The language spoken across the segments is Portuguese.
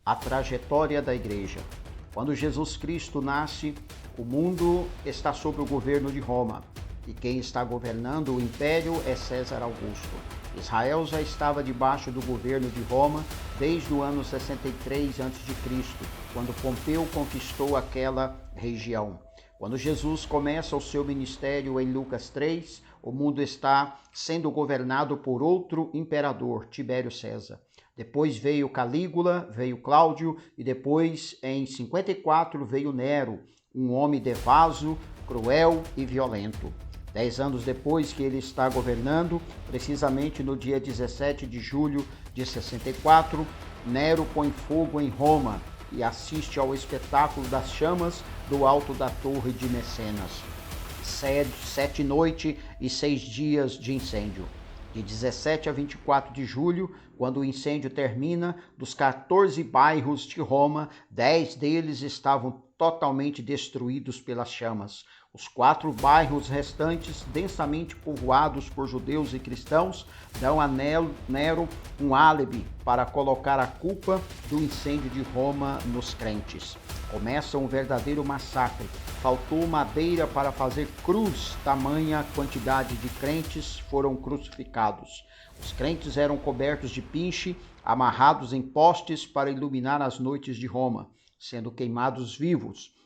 a trajetória da igreja. Quando Jesus Cristo nasce, o mundo está sob o governo de Roma, e quem está governando o império é César Augusto. Israel já estava debaixo do governo de Roma desde o ano 63 a.C., quando Pompeu conquistou aquela região. Quando Jesus começa o seu ministério em Lucas 3, o mundo está sendo governado por outro imperador, Tibério César. Depois veio Calígula, veio Cláudio e depois, em 54, veio Nero, um homem devasso, cruel e violento. 10 anos depois que ele está governando, precisamente no dia 17 de julho de 64, Nero põe fogo em Roma e assiste ao espetáculo das chamas do alto da Torre de Mecenas. 7 noites e 6 dias de incêndio. De 17 a 24 de julho, quando o incêndio termina, dos 14 bairros de Roma, 10 deles estavam totalmente destruídos pelas chamas. Os 4 bairros restantes, densamente povoados por judeus e cristãos, dão a Nero um álibi para colocar a culpa do incêndio de Roma nos crentes. Começa um verdadeiro massacre. Faltou madeira para fazer cruz, tamanha quantidade de crentes foram crucificados. Os crentes eram cobertos de pinche, amarrados em postes para iluminar as noites de Roma, sendo queimados vivos.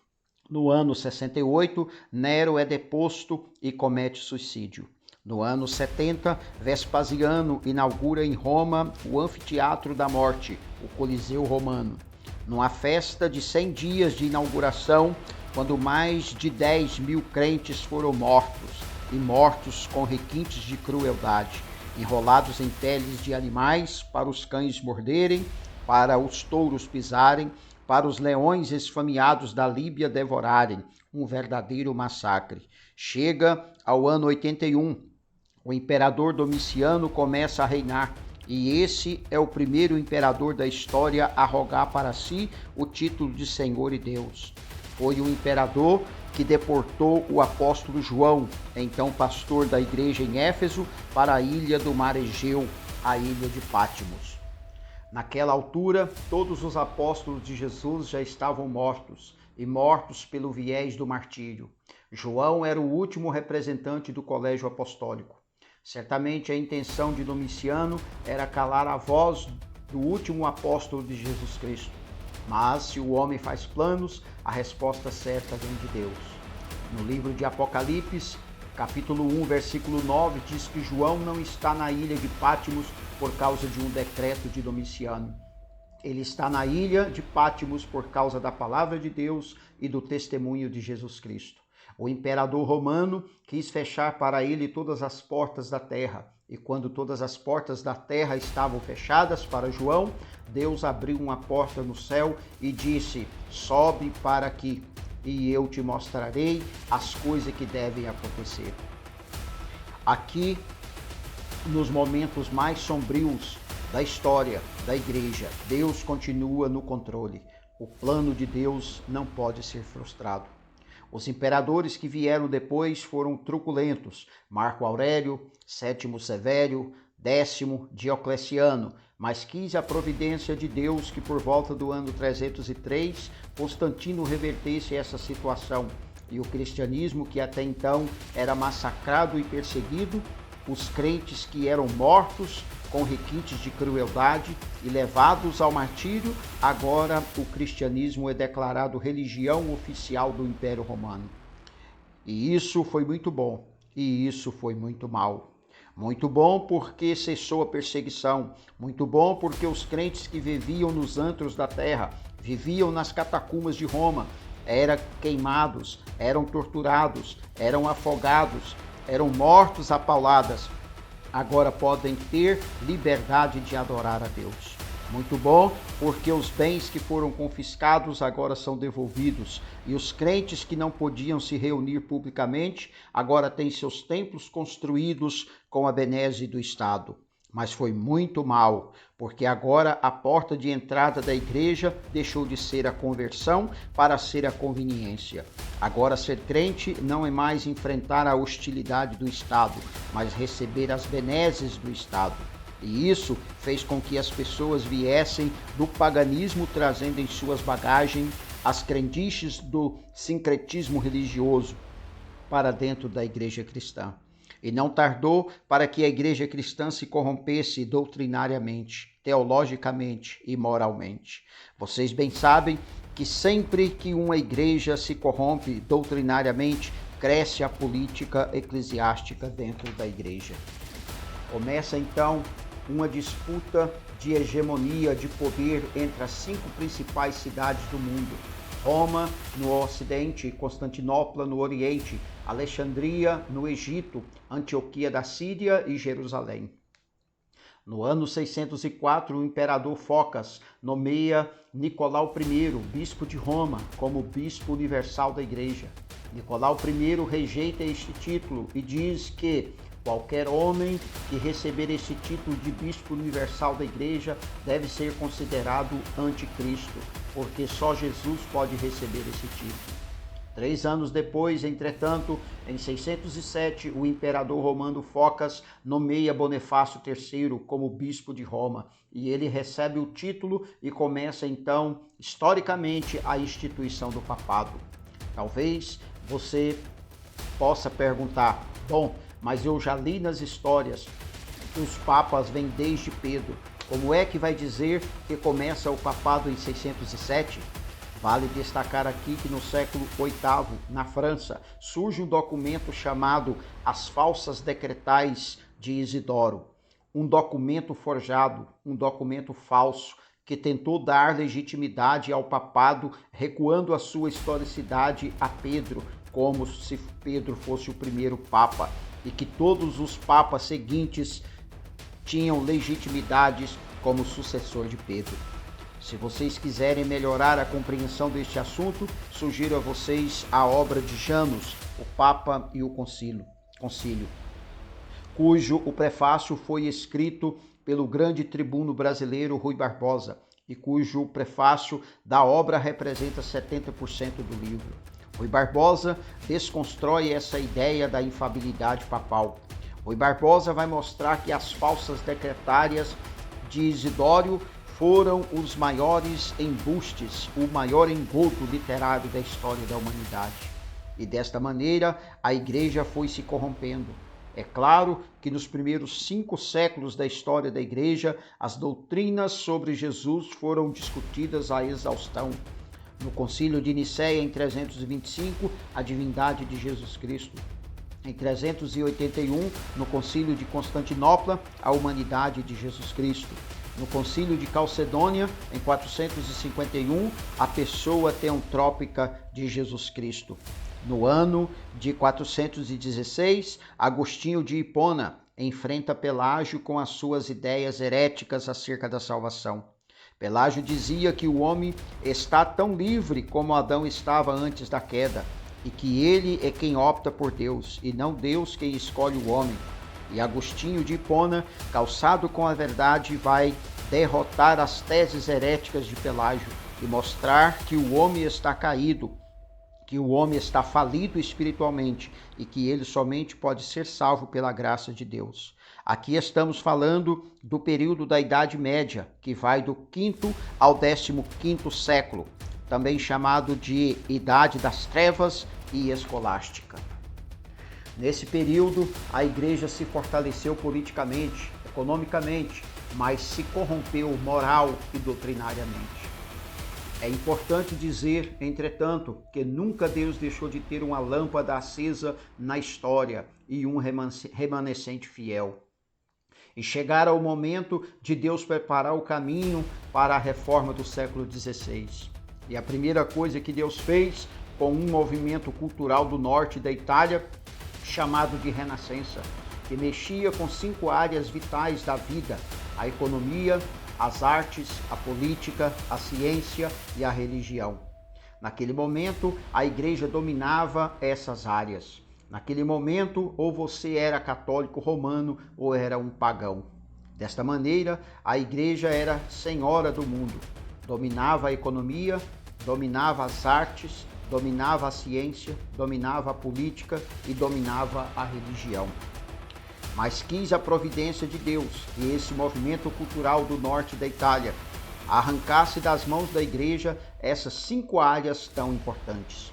No ano 68, Nero é deposto e comete suicídio. No ano 70, Vespasiano inaugura em Roma o Anfiteatro da Morte, o Coliseu Romano. Numa festa de 100 dias de inauguração, quando mais de 10 mil crentes foram mortos, e mortos com requintes de crueldade, enrolados em peles de animais para os cães morderem, para os touros pisarem, para os leões esfameados da Líbia devorarem, um verdadeiro massacre. Chega ao ano 81, o imperador Domiciano começa a reinar, e esse é o primeiro imperador da história a rogar para si o título de Senhor e Deus. Foi o imperador que deportou o apóstolo João, então pastor da igreja em Éfeso, para a ilha do mar Egeu, a ilha de Patmos. Naquela altura, todos os apóstolos de Jesus já estavam mortos, e mortos pelo viés do martírio. João era o último representante do colégio apostólico. Certamente a intenção de Domiciano era calar a voz do último apóstolo de Jesus Cristo. Mas se o homem faz planos, a resposta certa vem de Deus. No livro de Apocalipse, capítulo 1, versículo 9, diz que João não está na ilha de Patmos por causa de um decreto de Domiciano. Ele está na ilha de Patmos por causa da palavra de Deus e do testemunho de Jesus Cristo. O imperador romano quis fechar para ele todas as portas da terra, e quando todas as portas da terra estavam fechadas para João, Deus abriu uma porta no céu e disse: sobe para aqui, e eu te mostrarei as coisas que devem acontecer. Aqui, nos momentos mais sombrios da história da igreja, Deus continua no controle. O plano de Deus não pode ser frustrado. Os imperadores que vieram depois foram truculentos: Marco Aurélio, Sétimo Sevério, Décimo, Diocleciano, mas quis a providência de Deus que por volta do ano 303, Constantino revertesse essa situação, e o cristianismo, que até então era massacrado e perseguido, os crentes que eram mortos com requintes de crueldade e levados ao martírio, agora o cristianismo é declarado religião oficial do Império Romano. E isso foi muito bom, e isso foi muito mal. Muito bom porque cessou a perseguição, muito bom porque os crentes que viviam nos antros da terra, viviam nas catacumbas de Roma, eram queimados, eram torturados, eram afogados, eram mortos a pauladas, agora podem ter liberdade de adorar a Deus. Muito bom, porque os bens que foram confiscados agora são devolvidos, e os crentes que não podiam se reunir publicamente agora têm seus templos construídos com a benese do Estado. Mas foi muito mal, porque agora a porta de entrada da igreja deixou de ser a conversão para ser a conveniência. Agora ser crente não é mais enfrentar a hostilidade do Estado, mas receber as benesses do Estado. E isso fez com que as pessoas viessem do paganismo trazendo em suas bagagens as crendices do sincretismo religioso para dentro da igreja cristã. E não tardou para que a igreja cristã se corrompesse doutrinariamente, teologicamente e moralmente. Vocês bem sabem que sempre que uma igreja se corrompe doutrinariamente, cresce a política eclesiástica dentro da igreja. Começa então uma disputa de hegemonia de poder entre as 5 principais cidades do mundo: Roma no ocidente, Constantinopla no oriente, Alexandria no Egito, Antioquia da Síria e Jerusalém. No ano 604, o imperador Focas nomeia Nicolau I, bispo de Roma, como bispo universal da igreja. Nicolau I rejeita este título e diz que qualquer homem que receber esse título de bispo universal da igreja deve ser considerado anticristo, porque só Jesus pode receber esse título. 3 anos depois, entretanto, em 607, o imperador romano Focas nomeia Bonifácio III como bispo de Roma, e ele recebe o título e começa então, historicamente, a instituição do papado. Talvez você possa perguntar: bom, mas eu já li nas histórias que os papas vêm desde Pedro. Como é que vai dizer que começa o papado em 607? Vale destacar aqui que no século VIII, na França, surge um documento chamado As Falsas Decretais de Isidoro. Um documento forjado, um documento falso, que tentou dar legitimidade ao papado, recuando a sua historicidade a Pedro, como se Pedro fosse o primeiro papa, e que todos os papas seguintes tinham legitimidades como sucessor de Pedro. Se vocês quiserem melhorar a compreensão deste assunto, sugiro a vocês a obra de Janus, o Papa e o Concílio, cujo o prefácio foi escrito pelo grande tribuno brasileiro Rui Barbosa, e cujo prefácio da obra representa 70% do livro. Rui Barbosa desconstrói essa ideia da infabilidade papal. Rui Barbosa vai mostrar que as falsas decretárias de Isidório foram os maiores embustes, o maior engodo literário da história da humanidade. E desta maneira, a igreja foi se corrompendo. É claro que nos primeiros 5 séculos da história da igreja, as doutrinas sobre Jesus foram discutidas à exaustão. No Concílio de Nicéia, em 325, a divindade de Jesus Cristo. Em 381, no Concílio de Constantinopla, a humanidade de Jesus Cristo. No Concílio de Calcedônia, em 451, a pessoa teantrópica de Jesus Cristo. No ano de 416, Agostinho de Hipona enfrenta Pelágio com as suas ideias heréticas acerca da salvação. Pelágio dizia que o homem está tão livre como Adão estava antes da queda, e que ele é quem opta por Deus, e não Deus quem escolhe o homem. E Agostinho de Hipona, calçado com a verdade, vai derrotar as teses heréticas de Pelágio e mostrar que o homem está caído, que o homem está falido espiritualmente e que ele somente pode ser salvo pela graça de Deus. Aqui estamos falando do período da Idade Média, que vai do 5º ao 15º século, também chamado de Idade das Trevas e Escolástica. Nesse período, a igreja se fortaleceu politicamente, economicamente, mas se corrompeu moral e doutrinariamente. É importante dizer, entretanto, que nunca Deus deixou de ter uma lâmpada acesa na história e um remanescente fiel. E chegara o momento de Deus preparar o caminho para a reforma do século XVI. E a primeira coisa que Deus fez com um movimento cultural do norte da Itália, chamado de Renascença, que mexia com 5 áreas vitais da vida: a economia, as artes, a política, a ciência e a religião. Naquele momento, a igreja dominava essas áreas. Naquele momento, ou você era católico romano ou era um pagão. Desta maneira, a igreja era senhora do mundo. Dominava a economia, dominava as artes, dominava a ciência, dominava a política e dominava a religião. mas quis a providência de Deus que esse movimento cultural do norte da Itália arrancasse das mãos da igreja essas 5 áreas tão importantes.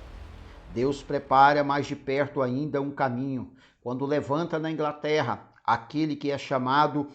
Deus prepara mais de perto ainda um caminho, quando levanta na Inglaterra aquele que é chamado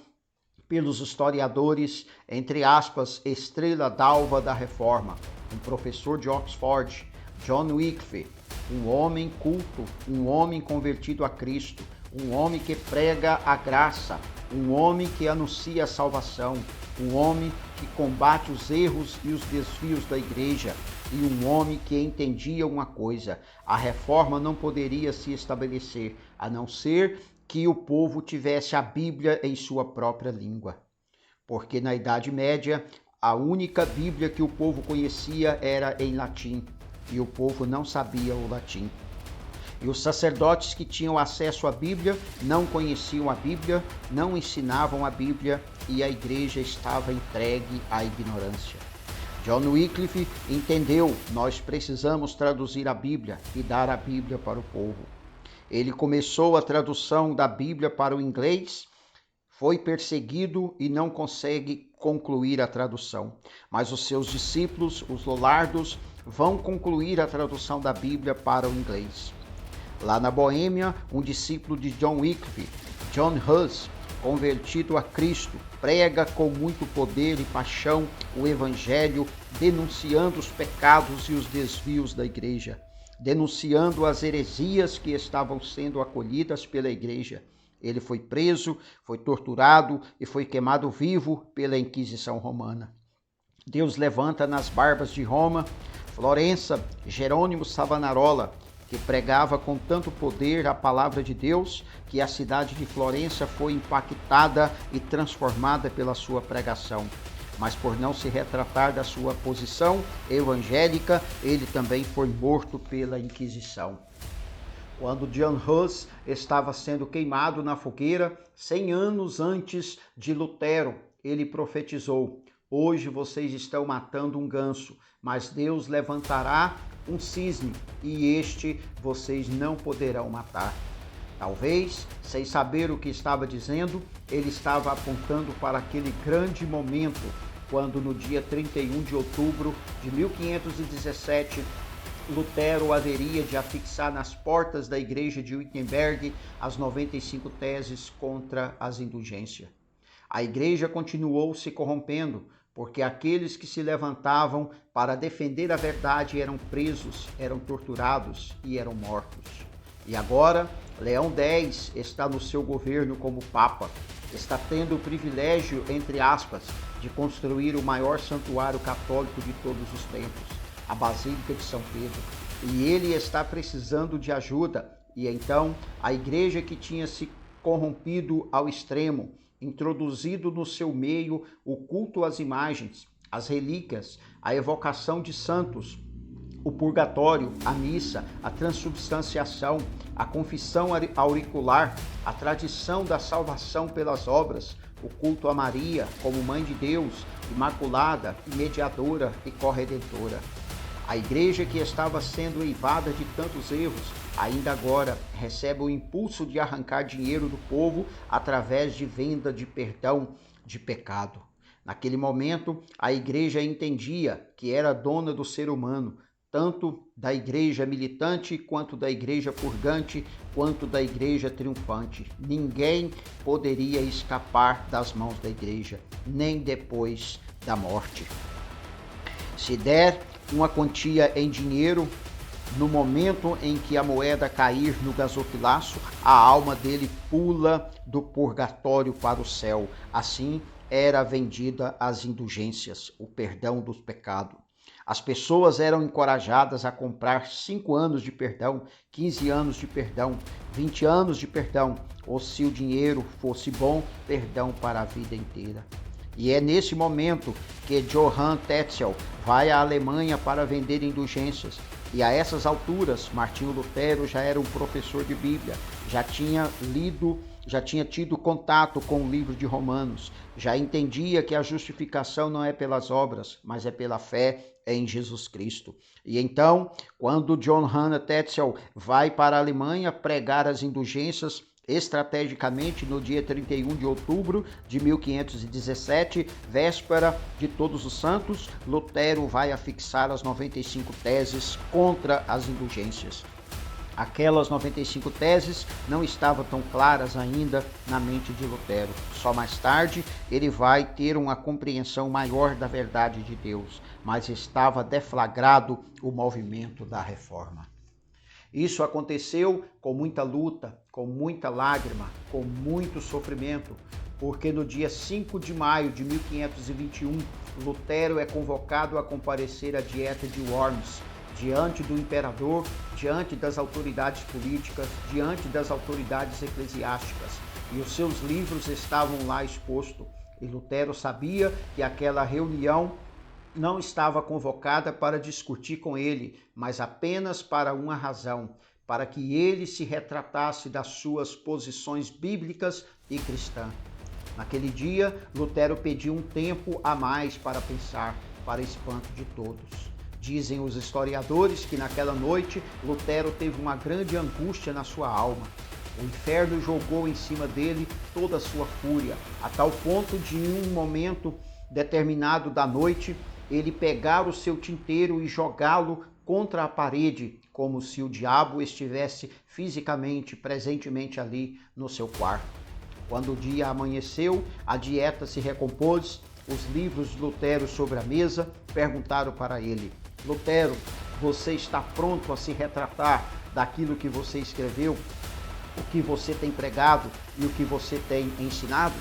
pelos historiadores, entre aspas, estrela d'alva da Reforma, um professor de Oxford, John Wycliffe, um homem culto, um homem convertido a Cristo, um homem que prega a graça, um homem que anuncia a salvação, um homem que combate os erros e os desvios da igreja, e um homem que entendia uma coisa: a reforma não poderia se estabelecer a não ser que o povo tivesse a Bíblia em sua própria língua. Porque na Idade Média, a única Bíblia que o povo conhecia era em latim, e o povo não sabia o latim. E os sacerdotes que tinham acesso à Bíblia não conheciam a Bíblia, não ensinavam a Bíblia, e a igreja estava entregue à ignorância. John Wycliffe entendeu: nós precisamos traduzir a Bíblia e dar a Bíblia para o povo. Ele começou a tradução da Bíblia para o inglês, foi perseguido e não consegue concluir a tradução. Mas os seus discípulos, os Lollardos, vão concluir a tradução da Bíblia para o inglês. Lá na Boêmia, um discípulo de John Wycliffe, John Hus, convertido a Cristo, prega com muito poder e paixão o Evangelho, denunciando os pecados e os desvios da igreja, denunciando as heresias que estavam sendo acolhidas pela igreja. Ele foi preso, foi torturado e foi queimado vivo pela Inquisição Romana. Deus levanta nas barbas de Roma Florença, Jerônimo Savonarola, que pregava com tanto poder a palavra de Deus que a cidade de Florença foi impactada e transformada pela sua pregação. Mas por não se retratar da sua posição evangélica, ele também foi morto pela Inquisição. Quando John Hus estava sendo queimado na fogueira, 100 anos antes de Lutero, ele profetizou: hoje vocês estão matando um ganso, mas Deus levantará um cisne, e este vocês não poderão matar. Talvez, sem saber o que estava dizendo, ele estava apontando para aquele grande momento, quando no dia 31 de outubro de 1517, Lutero haveria de afixar nas portas da igreja de Wittenberg as 95 teses contra as indulgências. A igreja continuou se corrompendo, porque aqueles que se levantavam para defender a verdade eram presos, eram torturados e eram mortos. E agora, Leão X está no seu governo como Papa, está tendo o privilégio, entre aspas, de construir o maior santuário católico de todos os tempos, a Basílica de São Pedro. E ele está precisando de ajuda, e então a igreja que tinha se corrompido ao extremo, introduzido no seu meio o culto às imagens, as relíquias, a evocação de santos, o purgatório, a missa, a transubstanciação, a confissão auricular, a tradição da salvação pelas obras, o culto a Maria como Mãe de Deus, Imaculada, Mediadora e Corredentora. A igreja que estava sendo eivada de tantos erros, ainda agora recebe o impulso de arrancar dinheiro do povo através de venda de perdão de pecado. Naquele momento, a igreja entendia que era dona do ser humano, tanto da igreja militante, quanto da igreja purgante, quanto da igreja triunfante. Ninguém poderia escapar das mãos da igreja, nem depois da morte. Se der uma quantia em dinheiro, no momento em que a moeda cair no gasofilaço, a alma dele pula do purgatório para o céu. Assim era vendida as indulgências, o perdão dos pecados. As pessoas eram encorajadas a comprar 5 anos de perdão, 15 anos de perdão, 20 anos de perdão, ou se o dinheiro fosse bom, perdão para a vida inteira. E é nesse momento que Johann Tetzel vai à Alemanha para vender indulgências. E a essas alturas, Martinho Lutero já era um professor de Bíblia, já tinha tido contato com o livro de Romanos, já entendia que a justificação não é pelas obras, mas é pela fé em Jesus Cristo. E então, quando Johann Tetzel vai para a Alemanha pregar as indulgências, Estrategicamente, no dia 31 de outubro de 1517, véspera de Todos os Santos, Lutero vai afixar as 95 teses contra as indulgências. Aquelas 95 teses não estavam tão claras ainda na mente de Lutero. Só mais tarde ele vai ter uma compreensão maior da verdade de Deus, mas estava deflagrado o movimento da reforma. Isso aconteceu com muita luta, com muita lágrima, com muito sofrimento, porque no dia 5 de maio de 1521, Lutero é convocado a comparecer à Dieta de Worms, diante do imperador, diante das autoridades políticas, diante das autoridades eclesiásticas, e os seus livros estavam lá expostos. E Lutero sabia que aquela reunião não estava convocada para discutir com ele, mas apenas para uma razão, para que ele se retratasse das suas posições bíblicas e cristãs. Naquele dia, Lutero pediu um tempo a mais para pensar, para espanto de todos. Dizem os historiadores que naquela noite Lutero teve uma grande angústia na sua alma. O inferno jogou em cima dele toda a sua fúria, a tal ponto de em um momento determinado da noite, ele pegar o seu tinteiro e jogá-lo contra a parede, como se o diabo estivesse fisicamente, presentemente ali no seu quarto. Quando o dia amanheceu, a dieta se recompôs, os livros de Lutero sobre a mesa perguntaram para ele: Lutero, você está pronto a se retratar daquilo que você escreveu, o que você tem pregado e o que você tem ensinado?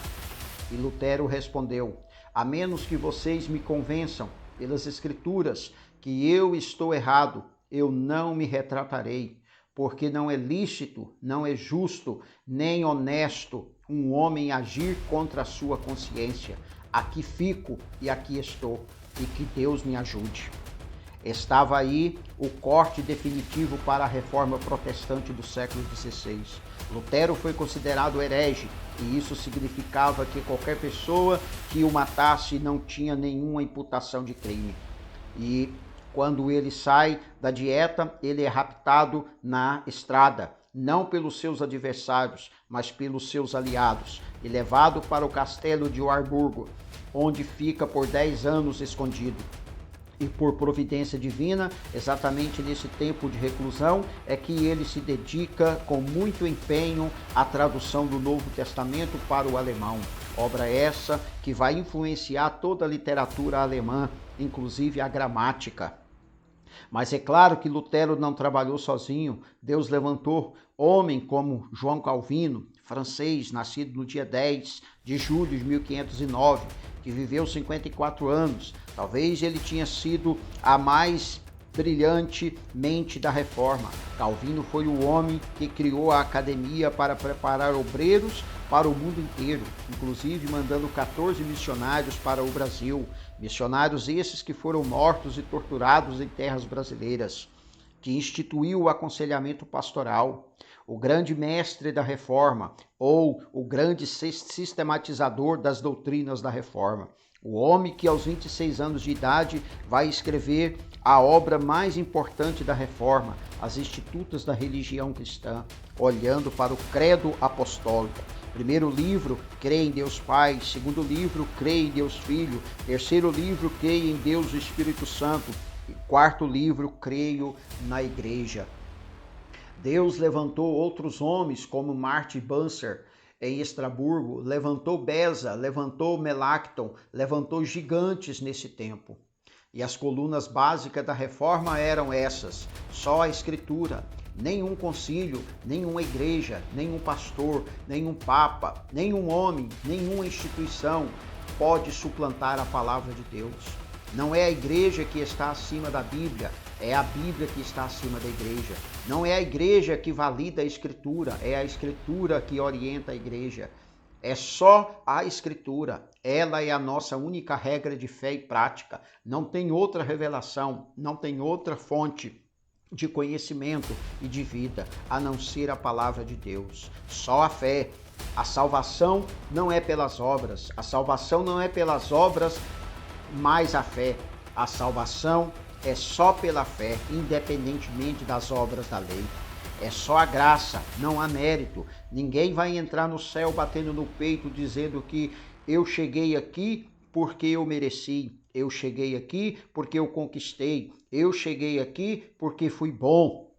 E Lutero respondeu: a menos que vocês me convençam pelas Escrituras que eu estou errado, eu não me retratarei, porque não é lícito, não é justo, nem honesto um homem agir contra a sua consciência. Aqui fico e aqui estou, e que Deus me ajude. Estava aí o corte definitivo para a reforma protestante do século XVI. Lutero foi considerado herege, e isso significava que qualquer pessoa que o matasse não tinha nenhuma imputação de crime. E quando ele sai da dieta, ele é raptado na estrada, não pelos seus adversários, mas pelos seus aliados, e levado para o castelo de Warburgo, onde fica por 10 anos escondido. E por providência divina, exatamente nesse tempo de reclusão, é que ele se dedica com muito empenho à tradução do Novo Testamento para o alemão. Obra essa que vai influenciar toda a literatura alemã, inclusive a gramática. Mas é claro que Lutero não trabalhou sozinho. Deus levantou homem como João Calvino, francês, nascido no dia 10 de julho de 1509, que viveu 54 anos. Talvez ele tinha sido a mais brilhante mente da reforma. Calvino foi o homem que criou a academia para preparar obreiros para o mundo inteiro, inclusive mandando 14 missionários para o Brasil, missionários esses que foram mortos e torturados em terras brasileiras, que instituiu o aconselhamento pastoral, o grande mestre da reforma, ou o grande sistematizador das doutrinas da reforma. O homem que aos 26 anos de idade vai escrever a obra mais importante da reforma, as Institutas da Religião Cristã, olhando para o Credo Apostólico. Primeiro livro, creia em Deus Pai. Segundo livro, creia em Deus Filho. Terceiro livro, creia em Deus Espírito Santo. E quarto livro, creio na Igreja. Deus levantou outros homens como Martin Bucer em Estraburgo, levantou Beza, levantou Melanchthon, levantou gigantes nesse tempo. E as colunas básicas da reforma eram essas: só a Escritura. Nenhum concílio, nenhuma igreja, nenhum pastor, nenhum papa, nenhum homem, nenhuma instituição pode suplantar a palavra de Deus. Não é a igreja que está acima da Bíblia, é a Bíblia que está acima da igreja. Não é a igreja que valida a Escritura, é a Escritura que orienta a igreja. É só a Escritura, ela é a nossa única regra de fé e prática. Não tem outra revelação, não tem outra fonte de conhecimento e de vida, a não ser a palavra de Deus. Só a fé. A salvação não é pelas obras, a salvação não é pelas obras, mais a fé. A salvação é só pela fé, independentemente das obras da lei. É só a graça, não há mérito. Ninguém vai entrar no céu batendo no peito dizendo que eu cheguei aqui porque eu mereci. Eu cheguei aqui porque eu conquistei. Eu cheguei aqui porque fui bom.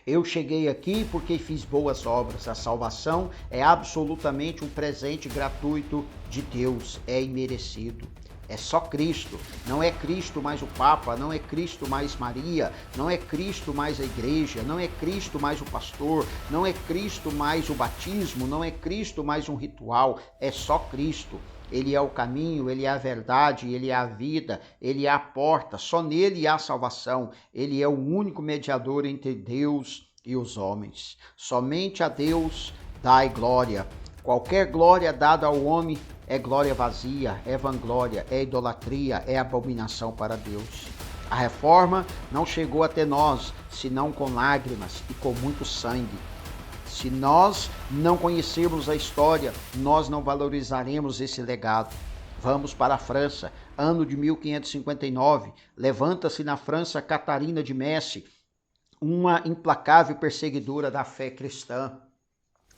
Eu cheguei aqui porque fiz boas obras. A salvação é absolutamente um presente gratuito de Deus, é imerecido. É só Cristo, não é Cristo mais o Papa, não é Cristo mais Maria, não é Cristo mais a igreja, não é Cristo mais o pastor, não é Cristo mais o batismo, não é Cristo mais um ritual, é só Cristo. Ele é o caminho, ele é a verdade, ele é a vida, ele é a porta, só nele há salvação. Ele é o único mediador entre Deus e os homens. Somente a Deus dai glória. Qualquer glória dada ao homem é glória vazia, é vanglória, é idolatria, é abominação para Deus. A reforma não chegou até nós, senão com lágrimas e com muito sangue. Se nós não conhecermos a história, nós não valorizaremos esse legado. Vamos para a França, ano de 1559. Levanta-se na França Catarina de Messi, uma implacável perseguidora da fé cristã.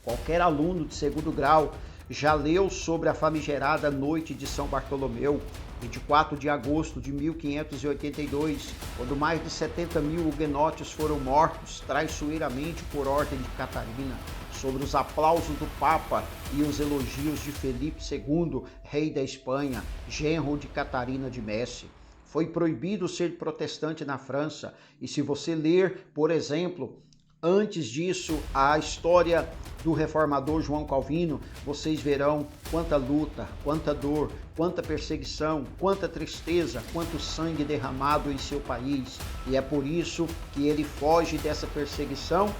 Qualquer aluno de segundo grau já leu sobre a famigerada Noite de São Bartolomeu, 24 de agosto de 1582, quando mais de 70 mil huguenotes foram mortos traiçoeiramente por ordem de Catarina, sobre os aplausos do Papa e os elogios de Felipe II, rei da Espanha, genro de Catarina de Messi. Foi proibido ser protestante na França, e se você ler, por exemplo, antes disso, a história do reformador João Calvino, vocês verão quanta luta, quanta dor, quanta perseguição, quanta tristeza, quanto sangue derramado em seu país. E é por isso que ele foge dessa perseguição,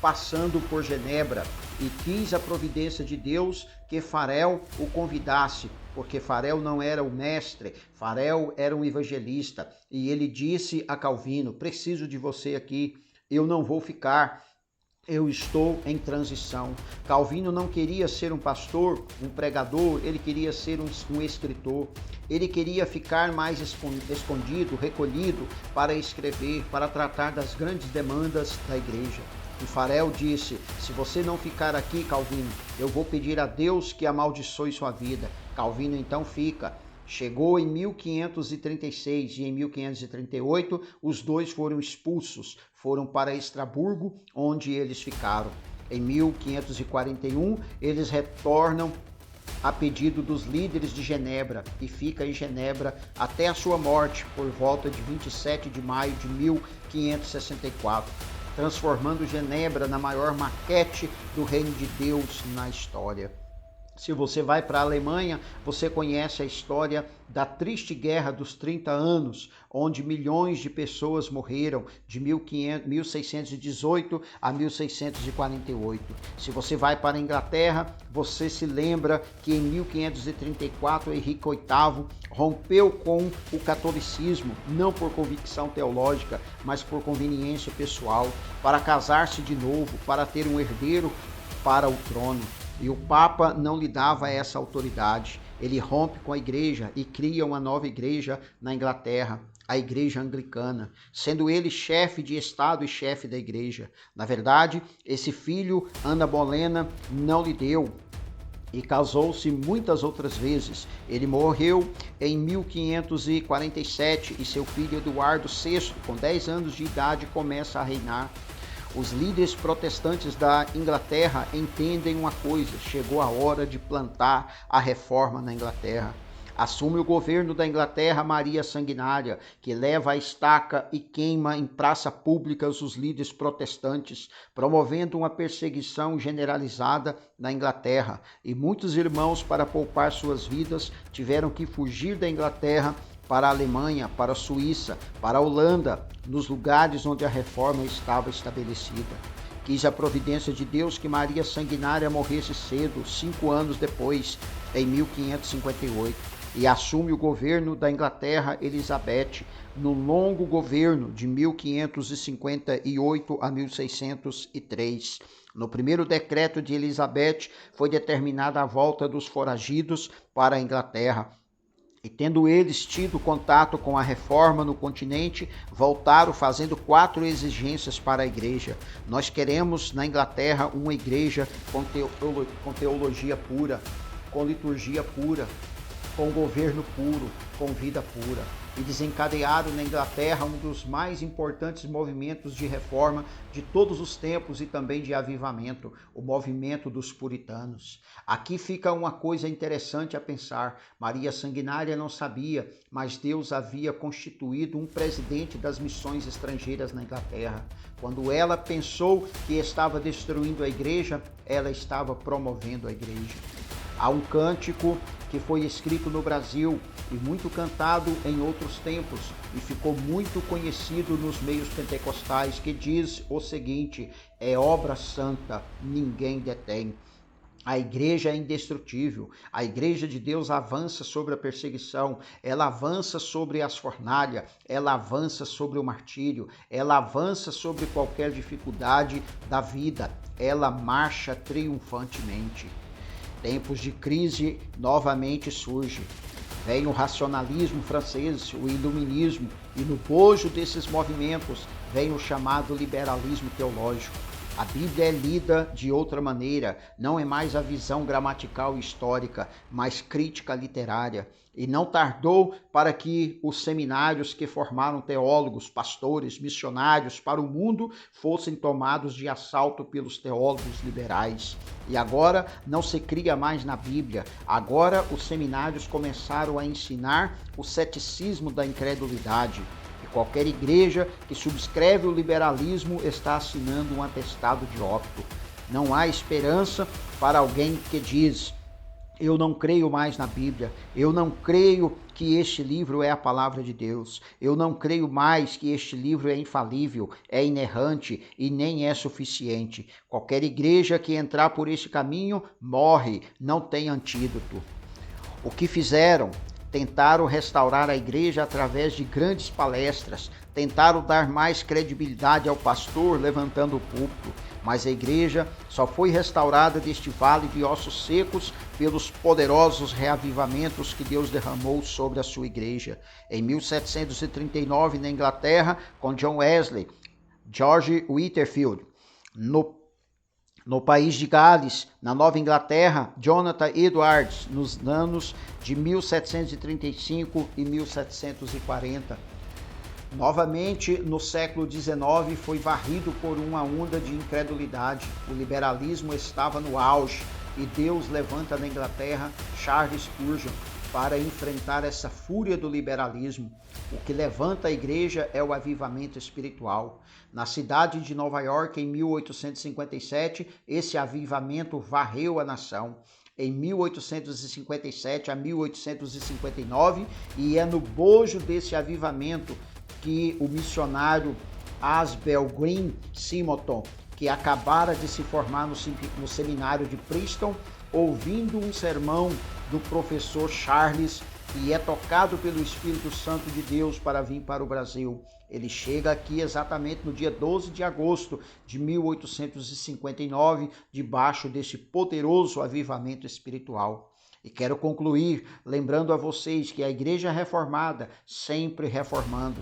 passando por Genebra, e quis a providência de Deus que Farel o convidasse, porque Farel não era o mestre, Farel era um evangelista. E ele disse a Calvino: preciso de você aqui, eu não vou ficar, eu estou em transição. Calvino não queria ser um pastor, um pregador, ele queria ser um escritor. Ele queria ficar mais escondido, recolhido, para escrever, para tratar das grandes demandas da igreja. E Farel disse: se você não ficar aqui, Calvino, eu vou pedir a Deus que amaldiçoe sua vida. Calvino então fica. Chegou em 1536 e em 1538 os dois foram expulsos, foram para Estraburgo, onde eles ficaram. Em 1541 eles retornam a pedido dos líderes de Genebra e fica em Genebra até a sua morte por volta de 27 de maio de 1564, transformando Genebra na maior maquete do reino de Deus na história. Se você vai para a Alemanha, você conhece a história da triste guerra dos 30 anos, onde milhões de pessoas morreram de 1618 a 1648. Se você vai para a Inglaterra, você se lembra que em 1534 Henrique VIII rompeu com o catolicismo, não por convicção teológica, mas por conveniência pessoal, para casar-se de novo, para ter um herdeiro para o trono. E o Papa não lhe dava essa autoridade. Ele rompe com a igreja e cria uma nova igreja na Inglaterra, a Igreja Anglicana, sendo ele chefe de Estado e chefe da igreja. Na verdade, esse filho, Ana Bolena, não lhe deu e casou-se muitas outras vezes. Ele morreu em 1547 e seu filho Eduardo VI, com 10 anos de idade, começa a reinar. Os líderes protestantes da Inglaterra entendem uma coisa: chegou a hora de plantar a reforma na Inglaterra. Assume o governo da Inglaterra Maria Sanguinária, que leva a estaca e queima em praça pública os líderes protestantes, promovendo uma perseguição generalizada na Inglaterra. E muitos irmãos, para poupar suas vidas, tiveram que fugir da Inglaterra para a Alemanha, para a Suíça, para a Holanda, nos lugares onde a reforma estava estabelecida. Quis a providência de Deus que Maria Sanguinária morresse cedo, 5 anos depois, em 1558, e assume o governo da Inglaterra Elizabeth, no longo governo de 1558 a 1603. No primeiro decreto de Elizabeth foi determinada a volta dos foragidos para a Inglaterra. E tendo eles tido contato com a reforma no continente, voltaram fazendo 4 exigências para a igreja. Nós queremos na Inglaterra uma igreja com teologia pura, com liturgia pura, com governo puro, com vida pura. E desencadearam na Inglaterra um dos mais importantes movimentos de reforma de todos os tempos e também de avivamento, o movimento dos puritanos. Aqui fica uma coisa interessante a pensar. Maria Sanguinária não sabia, mas Deus havia constituído um presidente das missões estrangeiras na Inglaterra. Quando ela pensou que estava destruindo a igreja, ela estava promovendo a igreja. Há um cântico que foi escrito no Brasil e muito cantado em outros tempos e ficou muito conhecido nos meios pentecostais, que diz o seguinte: é obra santa, ninguém detém. A igreja é indestrutível, a igreja de Deus avança sobre a perseguição, ela avança sobre as fornalhas, ela avança sobre o martírio, ela avança sobre qualquer dificuldade da vida, ela marcha triunfantemente. Tempos de crise novamente surgem. Vem o racionalismo francês, o iluminismo, e no bojo desses movimentos vem o chamado liberalismo teológico. A Bíblia é lida de outra maneira, não é mais a visão gramatical e histórica, mas crítica literária. E não tardou para que os seminários que formaram teólogos, pastores, missionários para o mundo fossem tomados de assalto pelos teólogos liberais. E agora não se cria mais na Bíblia, agora os seminários começaram a ensinar o ceticismo da incredulidade. Qualquer igreja que subscreve o liberalismo está assinando um atestado de óbito. Não há esperança para alguém que diz: eu não creio mais na Bíblia, eu não creio que este livro é a palavra de Deus, eu não creio mais que este livro é infalível, é inerrante e nem é suficiente. Qualquer igreja que entrar por esse caminho morre, não tem antídoto. O que fizeram? Tentaram restaurar a igreja através de grandes palestras, tentaram dar mais credibilidade ao pastor levantando o púlpito, mas a igreja só foi restaurada deste vale de ossos secos pelos poderosos reavivamentos que Deus derramou sobre a sua igreja. Em 1739, na Inglaterra, com John Wesley, George Whitefield, no país de Gales, na Nova Inglaterra, Jonathan Edwards, nos anos de 1735 e 1740. Novamente, no século XIX, foi varrido por uma onda de incredulidade. O liberalismo estava no auge e Deus levanta na Inglaterra Charles Spurgeon para enfrentar essa fúria do liberalismo. O que levanta a igreja é o avivamento espiritual. Na cidade de Nova York, em 1857, esse avivamento varreu a nação. Em 1857 a 1859, e é no bojo desse avivamento que o missionário Asbel Green Simonton, que acabara de se formar no seminário de Princeton, ouvindo um sermão do professor Charles, e é tocado pelo Espírito Santo de Deus para vir para o Brasil. Ele chega aqui exatamente no dia 12 de agosto de 1859, debaixo desse poderoso avivamento espiritual. E quero concluir lembrando a vocês que a Igreja Reformada sempre reformando.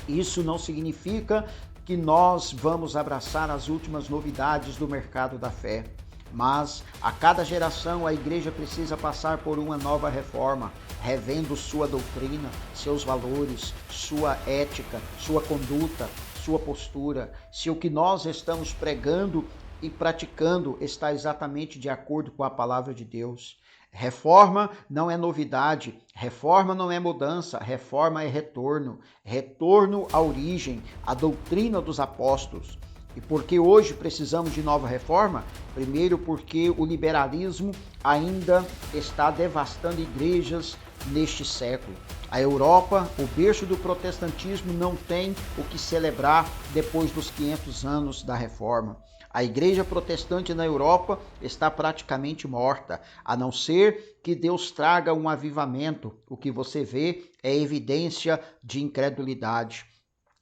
Isso não significa que nós vamos abraçar as últimas novidades do mercado da fé. Mas a cada geração a igreja precisa passar por uma nova reforma, revendo sua doutrina, seus valores, sua ética, sua conduta, sua postura, se o que nós estamos pregando e praticando está exatamente de acordo com a palavra de Deus. Reforma não é novidade, reforma não é mudança, reforma é retorno, retorno à origem, à doutrina dos apóstolos. E por que hoje precisamos de nova reforma? Primeiro, porque o liberalismo ainda está devastando igrejas neste século. A Europa, o berço do protestantismo, não tem o que celebrar depois dos 500 anos da reforma. A igreja protestante na Europa está praticamente morta, a não ser que Deus traga um avivamento. O que você vê é evidência de incredulidade.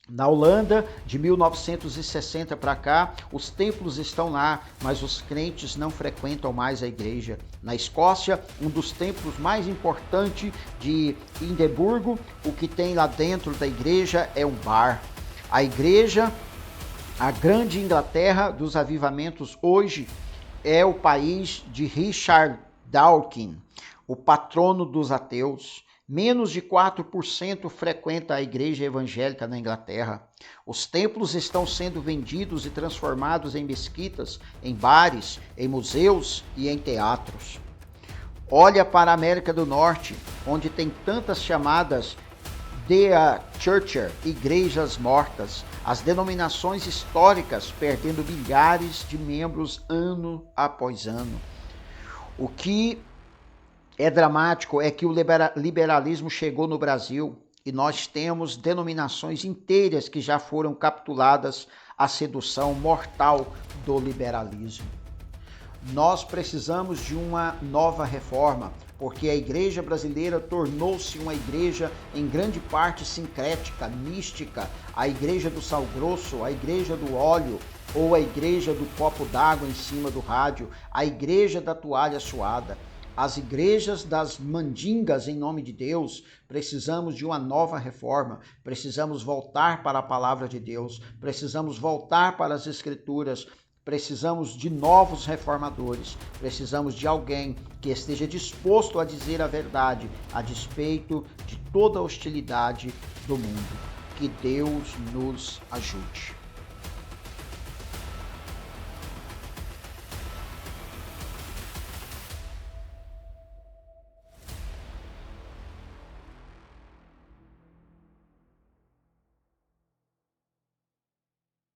Na Holanda, de 1960 para cá, os templos estão lá, mas os crentes não frequentam mais a igreja. Na Escócia, um dos templos mais importantes de Edimburgo, o que tem lá dentro da igreja é um bar. A igreja, a grande Inglaterra dos avivamentos hoje, é o país de Richard Dawkins, o patrono dos ateus. Menos de 4% frequenta a igreja evangélica na Inglaterra. Os templos estão sendo vendidos e transformados em mesquitas, em bares, em museus e em teatros. Olha para a América do Norte, onde tem tantas chamadas Dea Churcher, igrejas mortas, as denominações históricas perdendo milhares de membros ano após ano. O que é dramático é que o liberalismo chegou no Brasil e nós temos denominações inteiras que já foram capituladas à sedução mortal do liberalismo. Nós precisamos de uma nova reforma, porque a igreja brasileira tornou-se uma igreja em grande parte sincrética, mística, a igreja do sal grosso, a igreja do óleo, ou a igreja do copo d'água em cima do rádio, a igreja da toalha suada. As igrejas das mandingas em nome de Deus, precisamos de uma nova reforma, precisamos voltar para a palavra de Deus, precisamos voltar para as escrituras, precisamos de novos reformadores, precisamos de alguém que esteja disposto a dizer a verdade a despeito de toda a hostilidade do mundo. Que Deus nos ajude.